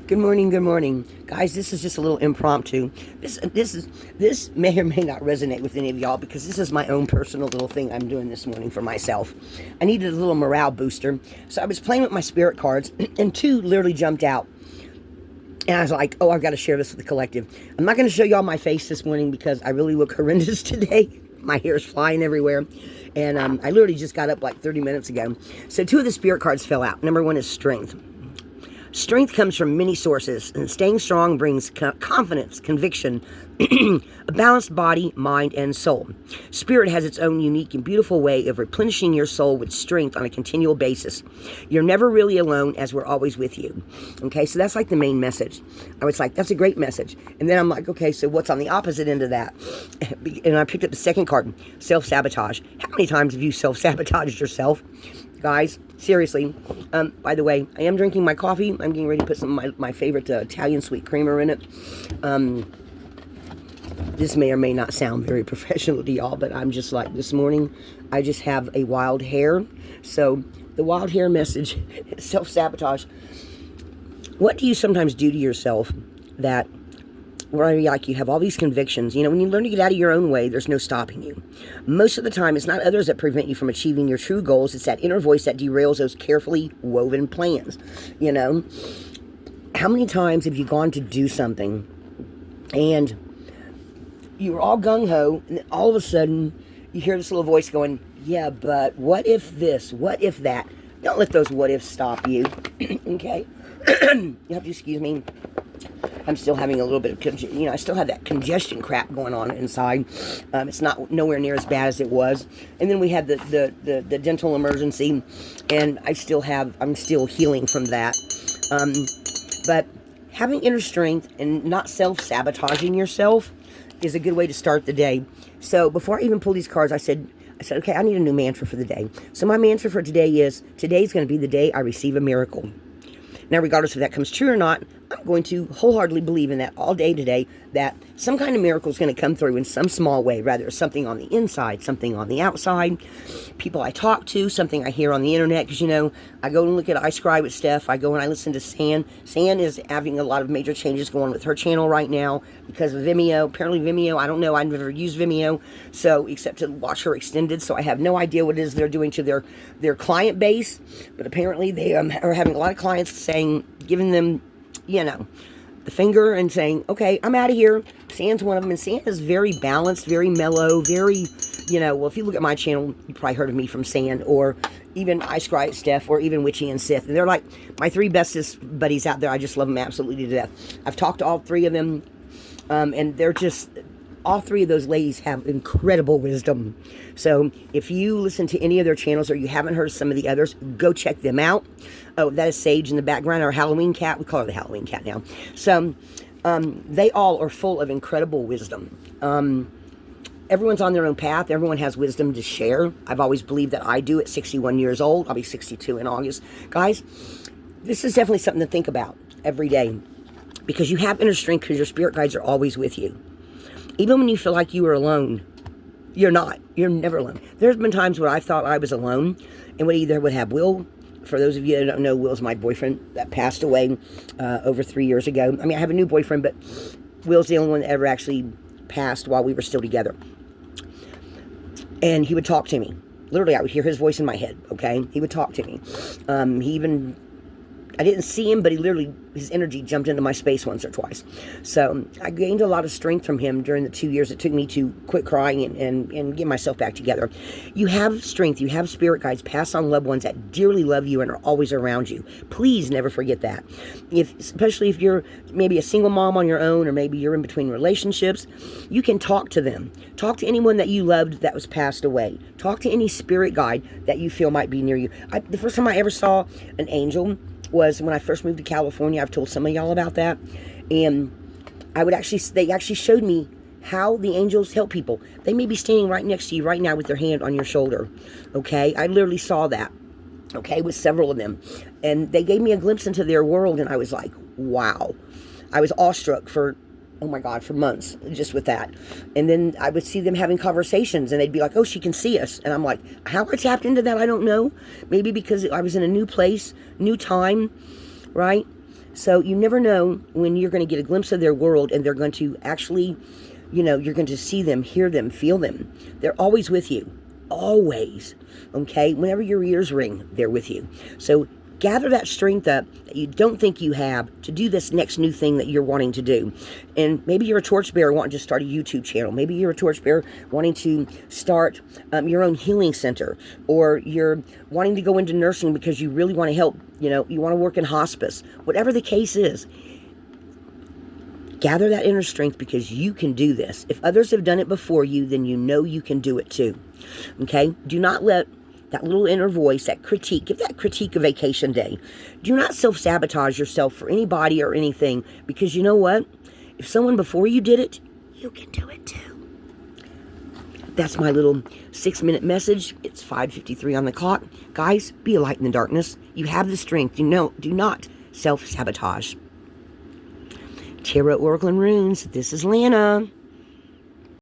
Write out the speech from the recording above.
Good morning, guys. This is just a little impromptu. This may or may not resonate with any of y'all because this is my own personal little thing I'm doing this morning for myself. I needed a little morale booster, so I was playing with my spirit cards, and two literally jumped out. And I was like, oh, I've got to share this with the collective. I'm not going to show y'all my face this morning because I really look horrendous today. My hair is flying everywhere. And I literally just got up like 30 minutes ago. So two of the spirit cards fell out. Number one is strength. Strength comes from many sources, and staying strong brings confidence, conviction, a balanced body, mind, and soul. Spirit has its own unique and beautiful way of replenishing your soul with strength on a continual basis. You're never really alone, as we're always with you. Okay, so that's like the main message. I was like, that's a great message. And then I'm like, okay, so what's on the opposite end of that? And I picked up the second card, self-sabotage. How many times have you self-sabotaged yourself? Guys, seriously. By the way, I am drinking my coffee. I'm getting ready to put some of my favorite Italian sweet creamer in it. This may or may not sound very professional to y'all, but I'm just like, this morning, I just have a wild hair. So, the wild hair message, self-sabotage. What do you sometimes do to yourself that, where like you have all these convictions? You know, when you learn to get out of your own way, there's no stopping you. Most of the time, it's not others that prevent you from achieving your true goals. It's that inner voice that derails those carefully woven plans. You know, how many times have you gone to do something and you were all gung-ho, and then all of a sudden you hear this little voice going, yeah, but what if this? What if that? Don't let those what ifs stop you. Okay? You have to excuse me. I'm still having a little bit of, I still have that congestion crap going on inside. It's not nowhere near as bad as it was. And then we had the dental emergency, and I'm still healing from that. But having inner strength and not self-sabotaging yourself is a good way to start the day. So before I even pull these cards, I said, okay, I need a new mantra for the day. So my mantra for today is, today's going to be the day I receive a miracle. Now, regardless if that comes true or not, I'm going to wholeheartedly believe in that all day today, that some kind of miracle is going to come through in some small way, rather something on the inside, something on the outside, people I talk to, something I hear on the internet, because, I go and look at I Scry with Steph, I go and I listen to San. San is having a lot of major changes going on with her channel right now because of Vimeo. Apparently Vimeo, I don't know, I've never used Vimeo, so except to watch her extended, so I have no idea what it is they're doing to their client base, but apparently they are having a lot of clients saying, giving them, the finger and saying, okay, I'm out of here. San's one of them, and San is very balanced, very mellow, very, well, if you look at my channel, you probably heard of me from San, or even I Scry at Steph, or even Witchy and Sith. They're like my three bestest buddies out there. I just love them absolutely to death. I've talked to all three of them, and they're just, all three of those ladies have incredible wisdom. So if you listen to any of their channels or you haven't heard some of the others, go check them out. Oh, that is Sage in the background, our Halloween cat. We call her the Halloween cat now. So they all are full of incredible wisdom. Everyone's on their own path. Everyone has wisdom to share. I've always believed that I do at 61 years old. I'll be 62 in August. Guys, this is definitely something to think about every day, because you have inner strength because your spirit guides are always with you. Even when you feel like you are alone, you're not. You're never alone. There's been times where I thought I was alone, and would have Will. For those of you that don't know, Will's my boyfriend that passed away over 3 years ago. I mean, I have a new boyfriend, but Will's the only one that ever actually passed while we were still together. And he would talk to me. Literally, I would hear his voice in my head, okay? He would talk to me. I didn't see him, but his energy jumped into my space once or twice. So I gained a lot of strength from him during the 2 years it took me to quit crying and get myself back together. You have strength. You have spirit guides, past on loved ones that dearly love you and are always around you. Please never forget that. Especially if you're maybe a single mom on your own, or maybe you're in between relationships, you can talk to them. Talk to anyone that you loved that was passed away. Talk to any spirit guide that you feel might be near you. The first time I ever saw an angel was when I first moved to California. I've told some of y'all about that. And they actually showed me how the angels help people. They may be standing right next to you right now with their hand on your shoulder. Okay? I literally saw that. Okay? With several of them. And they gave me a glimpse into their world, and I was like, wow. I was awestruck for months, just with that. And then I would see them having conversations, and they'd be like, oh, she can see us. And I'm like, how I tapped into that, I don't know. Maybe because I was in a new place, new time, right? So you never know when you're going to get a glimpse of their world, and they're going to actually, you're going to see them, hear them, feel them. They're always with you. Always. Okay? Whenever your ears ring, they're with you. So gather that strength up that you don't think you have to do this next new thing that you're wanting to do. And maybe you're a torchbearer wanting to start a YouTube channel. Maybe you're a torchbearer wanting to start your own healing center. Or you're wanting to go into nursing because you really want to help. You want to work in hospice. Whatever the case is, gather that inner strength, because you can do this. If others have done it before you, then you can do it too. Okay? Do not let that little inner voice, that critique, give that critique a vacation day. Do not self-sabotage yourself for anybody or anything, because you know what? If someone before you did it, you can do it too. That's my little 6-minute message. It's 5:53 on the clock. Guys, be a light in the darkness. You have the strength. Do not self-sabotage. Tarot, Oracle, and Runes. This is Lana.